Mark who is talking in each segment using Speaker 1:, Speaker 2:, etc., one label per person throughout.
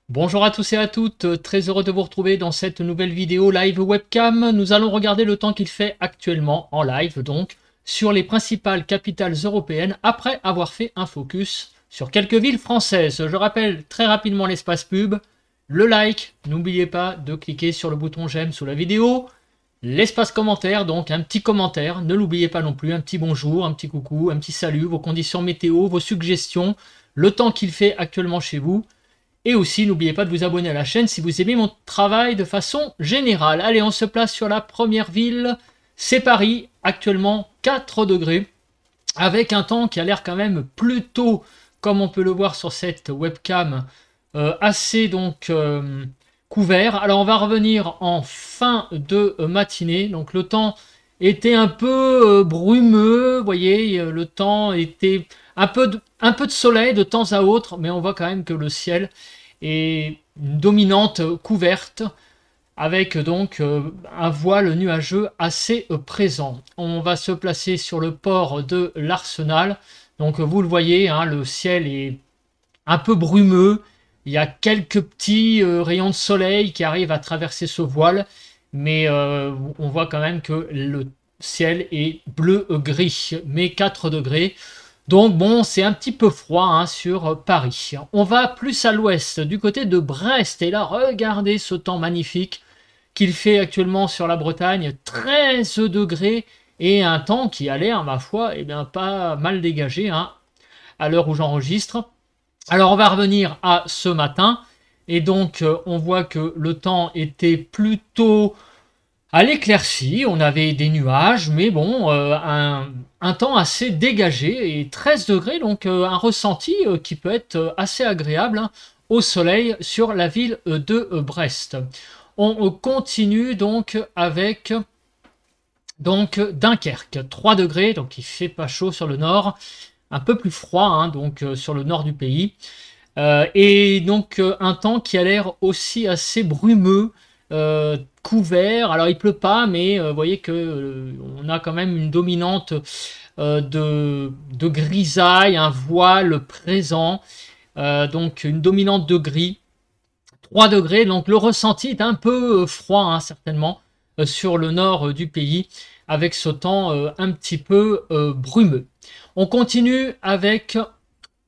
Speaker 1: Bonjour à tous et à toutes, très heureux de vous retrouver dans cette nouvelle vidéo live webcam. Nous allons regarder le temps qu'il fait actuellement en live donc sur les principales capitales européennes après avoir fait un focus sur quelques villes françaises. Je rappelle très rapidement l'espace pub, le like, n'oubliez pas de cliquer sur le bouton j'aime sous la vidéo, l'espace commentaire, donc un petit commentaire, ne l'oubliez pas non plus, un petit bonjour, un petit coucou, un petit salut, vos conditions météo, vos suggestions, le temps qu'il fait actuellement chez vous. Et aussi, n'oubliez pas de vous abonner à la chaîne si vous aimez mon travail de façon générale. Allez, on se place sur la première ville. C'est Paris, actuellement 4 degrés, avec un temps qui a l'air quand même plutôt, comme on peut le voir sur cette webcam, assez donc couvert. Alors, on va revenir en fin de matinée. Donc, le temps était un peu brumeux. Vous voyez, le temps était un peu de soleil de temps à autre, mais on voit quand même que le ciel est une dominante couverte avec donc un voile nuageux assez présent. On va se placer sur le port de l'Arsenal. Donc vous le voyez, hein, le ciel est un peu brumeux. Il y a quelques petits rayons de soleil qui arrivent à traverser ce voile, mais on voit quand même que le ciel est bleu-gris, mais 4 degrés. Donc bon, c'est un petit peu froid hein, sur Paris. On va plus à l'ouest, du côté de Brest. Et là, regardez ce temps magnifique qu'il fait actuellement sur la Bretagne. 13 degrés et un temps qui a l'air, ma foi, eh bien, pas mal dégagé hein, à l'heure où j'enregistre. Alors on va revenir à ce matin. Et donc on voit que le temps était plutôt à l'éclaircie, on avait des nuages, mais bon, un temps assez dégagé et 13 degrés, donc un ressenti qui peut être assez agréable hein, au soleil sur la ville de Brest. On continue donc avec donc Dunkerque, 3 degrés, donc il fait pas chaud sur le nord, un peu plus froid hein, donc sur le nord du pays. Et donc un temps qui a l'air aussi assez brumeux, couvert. Alors il pleut pas, mais vous voyez que on a quand même une dominante de grisaille, un voile présent, donc une dominante de gris. 3 degrés, donc le ressenti est un peu froid hein, certainement sur le nord du pays avec ce temps un petit peu brumeux. On continue avec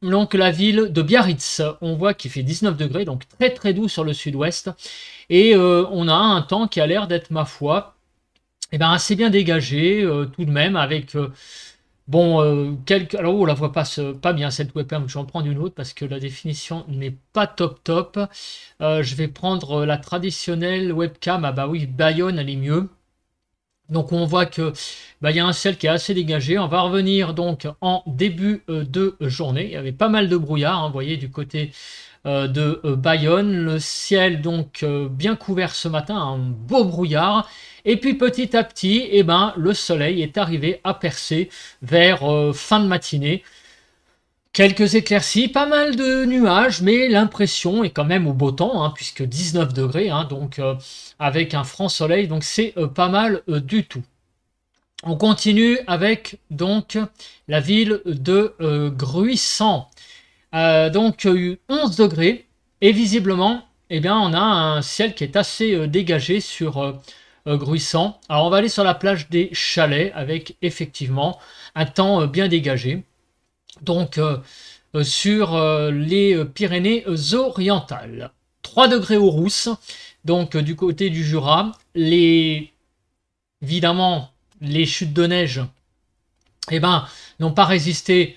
Speaker 1: donc la ville de Biarritz, on voit qu'il fait 19 degrés, donc très très doux sur le sud-ouest. Et on a un temps qui a l'air d'être, ma foi, eh ben, assez bien dégagé tout de même, avec bon, quelques... Alors, on la voit pas bien cette webcam, je vais en prendre une autre parce que la définition n'est pas top top. Je vais prendre la traditionnelle webcam, ah bah oui, Bayonne, elle est mieux. Donc on voit que bah, il y a un ciel qui est assez dégagé. On va revenir donc en début de journée. Il y avait pas mal de brouillard, hein, vous voyez, du côté de Bayonne. Le ciel donc bien couvert ce matin, un beau brouillard. Et puis petit à petit, eh ben, le soleil est arrivé à percer vers fin de matinée. Quelques éclaircies, pas mal de nuages, mais l'impression est quand même au beau temps, hein, puisque 19 degrés, hein, donc avec un franc soleil, donc c'est pas mal du tout. On continue avec donc la ville de Gruissant. Donc 11 degrés, et visiblement, eh bien, on a un ciel qui est assez dégagé sur Gruissant. Alors on va aller sur la plage des Chalets avec effectivement un temps bien dégagé. Donc sur les Pyrénées-Orientales. 3 degrés aux Rousses, donc du côté du Jura. Évidemment, les chutes de neige eh ben, n'ont pas résisté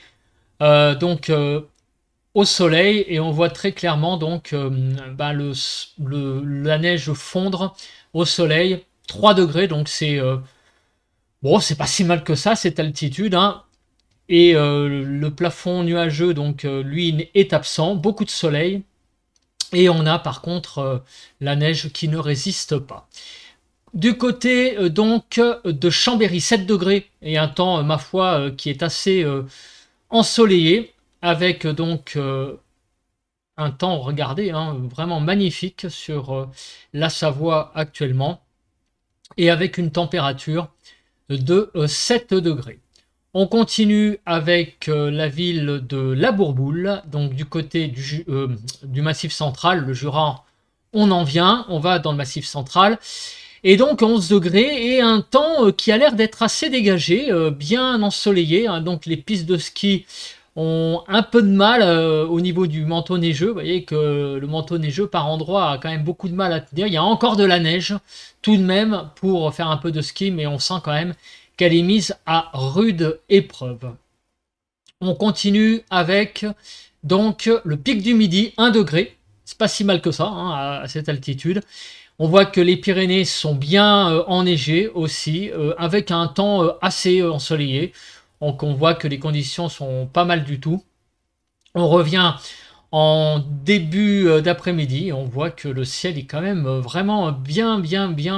Speaker 1: donc au soleil et on voit très clairement donc ben, la neige fondre au soleil. 3 degrés, donc c'est bon, c'est pas si mal que ça cette altitude, hein. Et le plafond nuageux, donc lui, est absent, beaucoup de soleil. Et on a par contre la neige qui ne résiste pas. Du côté donc de Chambéry, 7 degrés et un temps, ma foi, qui est assez ensoleillé, avec donc un temps, regardez, hein, vraiment magnifique sur la Savoie actuellement, et avec une température de 7 degrés. On continue avec la ville de La Bourboule, donc du côté du Massif central, le Jura, on en vient, on va dans le Massif central. Et donc 11 degrés et un temps qui a l'air d'être assez dégagé, bien ensoleillé, hein. Donc les pistes de ski ont un peu de mal au niveau du manteau neigeux. Vous voyez que le manteau neigeux par endroit a quand même beaucoup de mal à tenir. Il y a encore de la neige tout de même pour faire un peu de ski, mais on sent quand même qu'elle est mise à rude épreuve. On continue avec donc le pic du Midi, 1 degré. C'est pas si mal que ça hein, à cette altitude. On voit que les Pyrénées sont bien enneigées aussi, avec un temps assez ensoleillé. Donc on voit que les conditions sont pas mal du tout. On revient en début d'après-midi. On voit que le ciel est quand même vraiment bien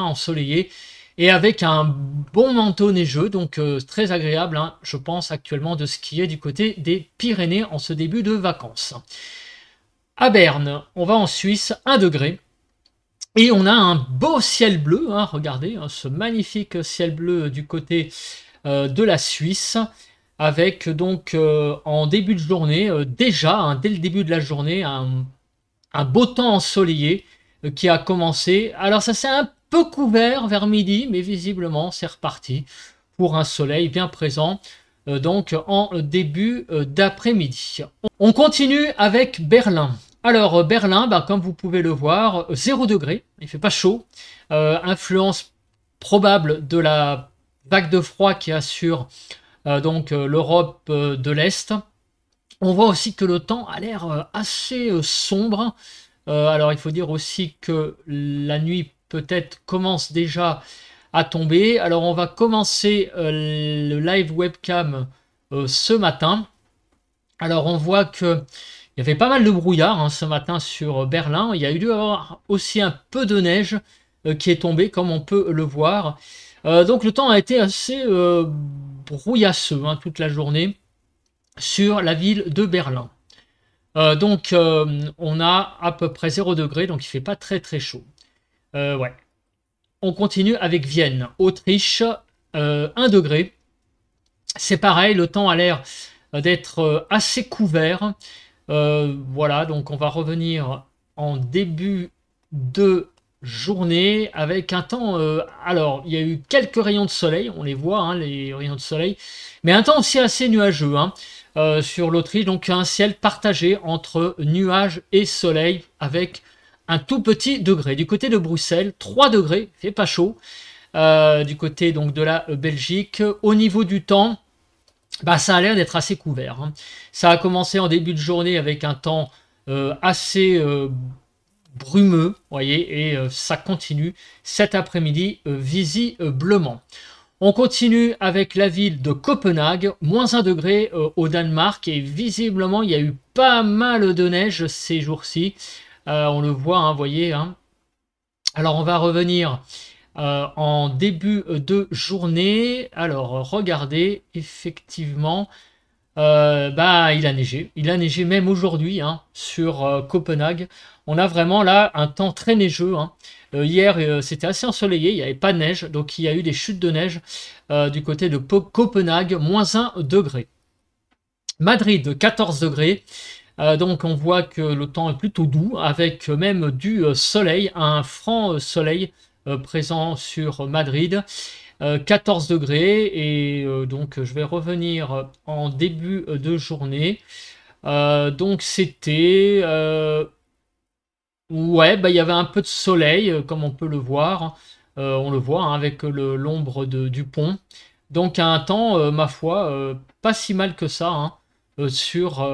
Speaker 1: ensoleillé. Et avec un bon manteau neigeux, donc très agréable, hein, je pense actuellement de skier du côté des Pyrénées en ce début de vacances. À Berne, on va en Suisse, 1 degré. Et on a un beau ciel bleu, hein, regardez, hein, ce magnifique ciel bleu du côté de la Suisse, avec donc en début de journée, déjà, hein, dès le début de la journée, un beau temps ensoleillé qui a commencé. Alors ça s'est un peu couvert vers midi, mais visiblement c'est reparti pour un soleil bien présent donc en début d'après-midi. On continue avec Berlin. Alors Berlin, comme vous pouvez le voir, 0 degré, il fait pas chaud, influence probable de la vague de froid qui assure donc l'Europe de l'Est. On voit aussi que le temps a l'air assez sombre. Alors il faut dire aussi que la nuit peut-être commence déjà à tomber. Alors on va commencer le live webcam ce matin. Alors on voit que il y avait pas mal de brouillard hein, ce matin sur Berlin. Il y a eu aussi un peu de neige qui est tombée comme on peut le voir. Donc le temps a été assez brouillasseux hein, toute la journée sur la ville de Berlin. Donc on a à peu près 0 degré, donc il fait pas très chaud. Ouais. On continue avec Vienne, Autriche, 1 degré. C'est pareil, le temps a l'air d'être assez couvert. Voilà, donc on va revenir en début de journée avec un temps... alors, il y a eu quelques rayons de soleil, on les voit, hein, les rayons de soleil, mais un temps aussi assez nuageux hein, sur l'Autriche, donc un ciel partagé entre nuages et soleil avec un tout petit degré. Du côté de Bruxelles, 3 degrés, il fait pas chaud. Du côté donc de la Belgique, au niveau du temps, ça a l'air d'être assez couvert. Hein. Ça a commencé en début de journée avec un temps assez brumeux, vous voyez, et ça continue cet après-midi visiblement. On continue avec la ville de Copenhague, moins 1 degré au Danemark, et visiblement il y a eu pas mal de neige ces jours-ci. On le voit, hein, vous voyez. Hein. Alors on va revenir en début de journée. Alors regardez, effectivement, il a neigé. Il a neigé même aujourd'hui hein, sur Copenhague. On a vraiment là un temps très neigeux. Hein. Hier, c'était assez ensoleillé, il n'y avait pas de neige, donc il y a eu des chutes de neige du côté de Copenhague, moins 1 degré. Madrid, 14 degrés. Donc on voit que le temps est plutôt doux, avec même du soleil, un franc soleil présent sur Madrid. 14 degrés et donc je vais revenir en début de journée. Donc c'était... ouais, il y avait un peu de soleil, comme on peut le voir. On le voit hein, avec l'ombre du pont. Donc un temps, ma foi, pas si mal que ça hein, sur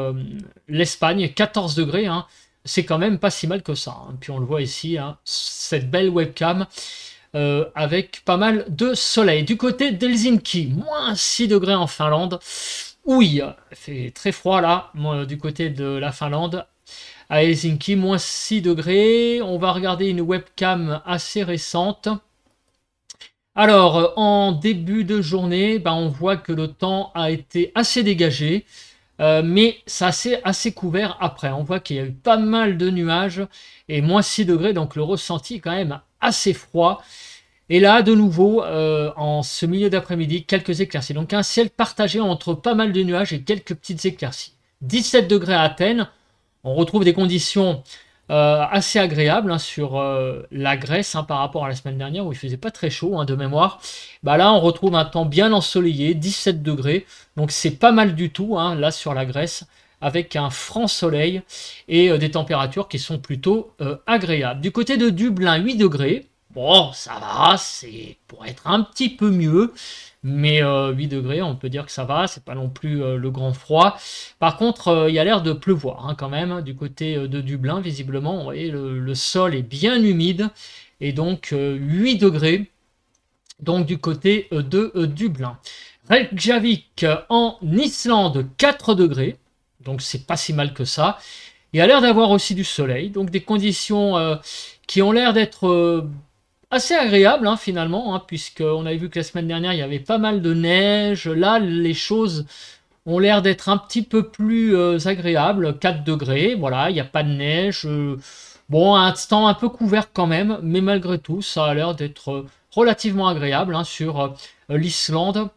Speaker 1: l'Espagne. 14 degrés, hein, c'est quand même pas si mal que ça. Hein. Puis on le voit ici, hein, cette belle webcam. Avec pas mal de soleil. Du côté d'Helsinki, moins 6 degrés en Finlande. Oui, il fait très froid là, du côté de la Finlande. À Helsinki, moins 6 degrés. On va regarder une webcam assez récente. Alors, en début de journée, on voit que le temps a été assez dégagé. Mais ça s'est assez couvert après. On voit qu'il y a eu pas mal de nuages et moins 6 degrés, donc le ressenti est quand même assez froid. Et là, de nouveau, en ce milieu d'après-midi, quelques éclaircies. Donc un ciel partagé entre pas mal de nuages et quelques petites éclaircies. 17 degrés à Athènes. On retrouve des conditions assez agréables sur la Grèce par rapport à la semaine dernière où il faisait pas très chaud de mémoire. Bah là, on retrouve un temps bien ensoleillé, 17 degrés. Donc c'est pas mal du tout là sur la Grèce, avec un franc soleil et des températures qui sont plutôt agréables. Du côté de Dublin, 8 degrés. Bon, ça va, c'est pour être un petit peu mieux. Mais 8 degrés, on peut dire que ça va, c'est pas non plus le grand froid. Par contre, il y a l'air de pleuvoir quand même, du côté de Dublin, visiblement. Vous voyez, le sol est bien humide, et donc 8 degrés, donc du côté de Dublin. Reykjavik en Islande, 4 degrés, donc c'est pas si mal que ça. Il y a l'air d'avoir aussi du soleil, donc des conditions qui ont l'air d'être assez agréable finalement, puisqu'on avait vu que la semaine dernière il y avait pas mal de neige. Là les choses ont l'air d'être un petit peu plus agréables, 4 degrés, voilà, il n'y a pas de neige, bon, un temps un peu couvert quand même, mais malgré tout ça a l'air d'être relativement agréable sur l'Islande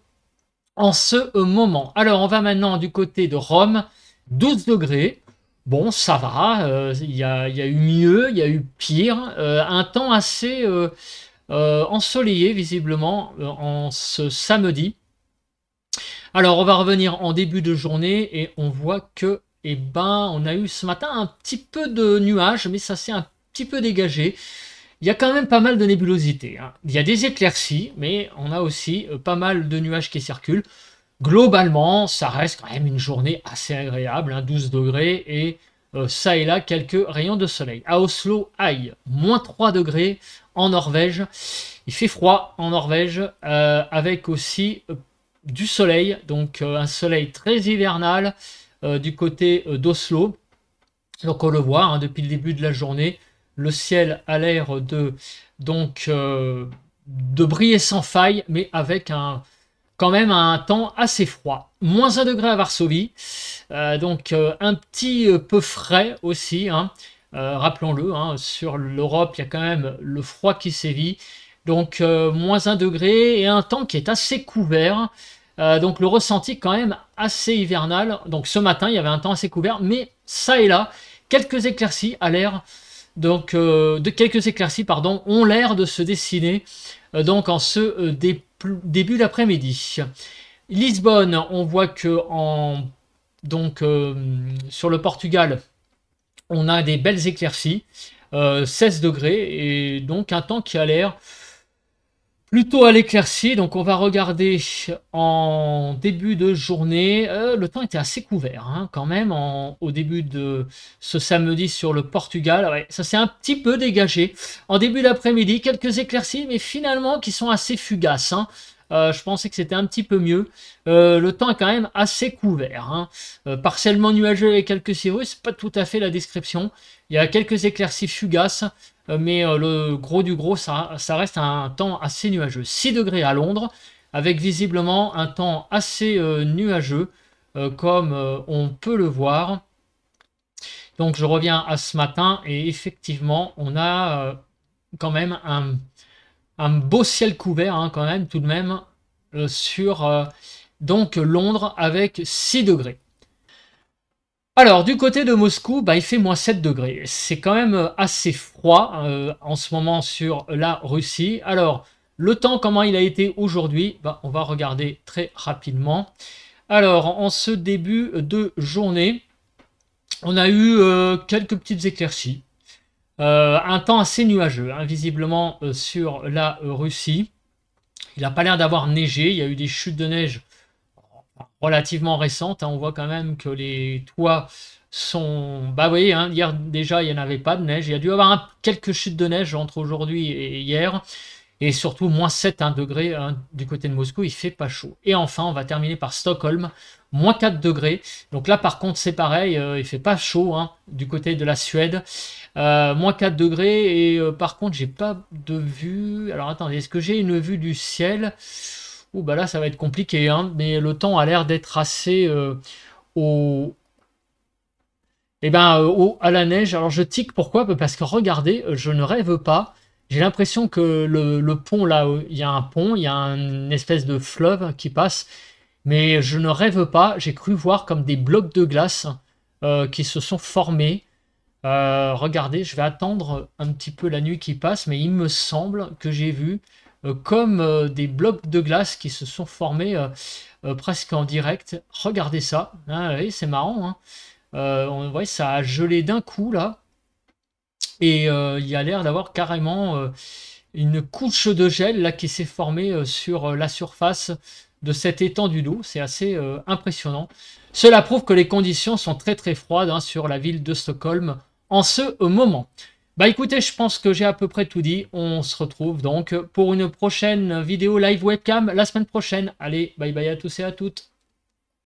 Speaker 1: en ce moment. Alors on va maintenant du côté de Rome, 12 degrés. Bon, ça va, il y a eu mieux, il y a eu pire. Un temps assez ensoleillé, visiblement, en ce samedi. Alors, on va revenir en début de journée et on voit que, on a eu ce matin un petit peu de nuages, mais ça s'est un petit peu dégagé. Il y a quand même pas mal de nébulosité. Il y a des éclaircies, mais on a aussi pas mal de nuages qui circulent. Globalement, ça reste quand même une journée assez agréable, 12 degrés et ça et là quelques rayons de soleil. À Oslo, aïe, moins 3 degrés en Norvège. Il fait froid en Norvège avec aussi du soleil, donc un soleil très hivernal du côté d'Oslo. Donc on le voit depuis le début de la journée, le ciel a l'air de briller sans faille, mais avec quand même un temps assez froid. Moins 1 degré à Varsovie, donc un petit peu frais aussi, rappelons-le, sur l'Europe, il y a quand même le froid qui sévit, donc moins 1 degré et un temps qui est assez couvert, donc le ressenti quand même assez hivernal. Donc ce matin, il y avait un temps assez couvert, mais ça et là, quelques éclaircies à l'air, donc quelques éclaircies, pardon, ont l'air de se dessiner donc en ce début d'après-midi. Lisbonne, on voit que sur le Portugal, on a des belles éclaircies, 16 degrés, et donc un temps qui a l'air plutôt à l'éclaircie. Donc on va regarder en début de journée, le temps était assez couvert quand même au début de ce samedi sur le Portugal. Ouais, ça s'est un petit peu dégagé. En début d'après-midi, quelques éclaircies, mais finalement qui sont assez fugaces. Je pensais que c'était un petit peu mieux. Le temps est quand même assez couvert. Partiellement nuageux avec quelques cirrus, c'est pas tout à fait la description. Il y a quelques éclaircies fugaces, mais le gros du gros, ça reste un temps assez nuageux. 6 degrés à Londres, avec visiblement un temps assez nuageux, comme on peut le voir. Donc je reviens à ce matin, et effectivement, on a quand même un beau ciel couvert, quand même, tout de même, sur donc Londres, avec 6 degrés. Alors, du côté de Moscou, il fait moins 7 degrés. C'est quand même assez froid en ce moment sur la Russie. Alors, le temps, comment il a été aujourd'hui? On va regarder très rapidement. Alors, en ce début de journée, on a eu quelques petites éclaircies. Un temps assez nuageux, visiblement, sur la Russie. Il n'a pas l'air d'avoir neigé. Il y a eu des chutes de neige relativement récentes. On voit quand même que les toits sont... vous voyez, hier déjà, il n'y en avait pas de neige. Il y a dû y avoir quelques chutes de neige entre aujourd'hui et hier. Et surtout, moins 7 degrés du côté de Moscou, il fait pas chaud. Et enfin, on va terminer par Stockholm, moins 4 degrés. Donc là, par contre, c'est pareil, il fait pas chaud du côté de la Suède. Moins 4 degrés, et par contre, j'ai pas de vue. Alors attendez, est-ce que j'ai une vue du ciel? Ouh, là, ça va être compliqué, mais le temps a l'air d'être assez à la neige. Alors je tique, pourquoi? Parce que regardez, je ne rêve pas. J'ai l'impression que le pont, là, il y a un pont, il y a une espèce de fleuve qui passe, mais je ne rêve pas, j'ai cru voir comme des blocs de glace qui se sont formés. Regardez, je vais attendre un petit peu la nuit qui passe, mais il me semble que j'ai vu comme des blocs de glace qui se sont formés presque en direct. Regardez ça, ah, oui, c'est marrant, hein. On voit ça a gelé d'un coup là, et il y a l'air d'avoir carrément une couche de gel là qui s'est formée sur la surface de cette étendue d'eau. C'est assez impressionnant. Cela prouve que les conditions sont très très froides hein, sur la ville de Stockholm en ce moment. Bah écoutez, je pense que j'ai à peu près tout dit. On se retrouve donc pour une prochaine vidéo live webcam la semaine prochaine. Allez, bye bye à tous et à toutes.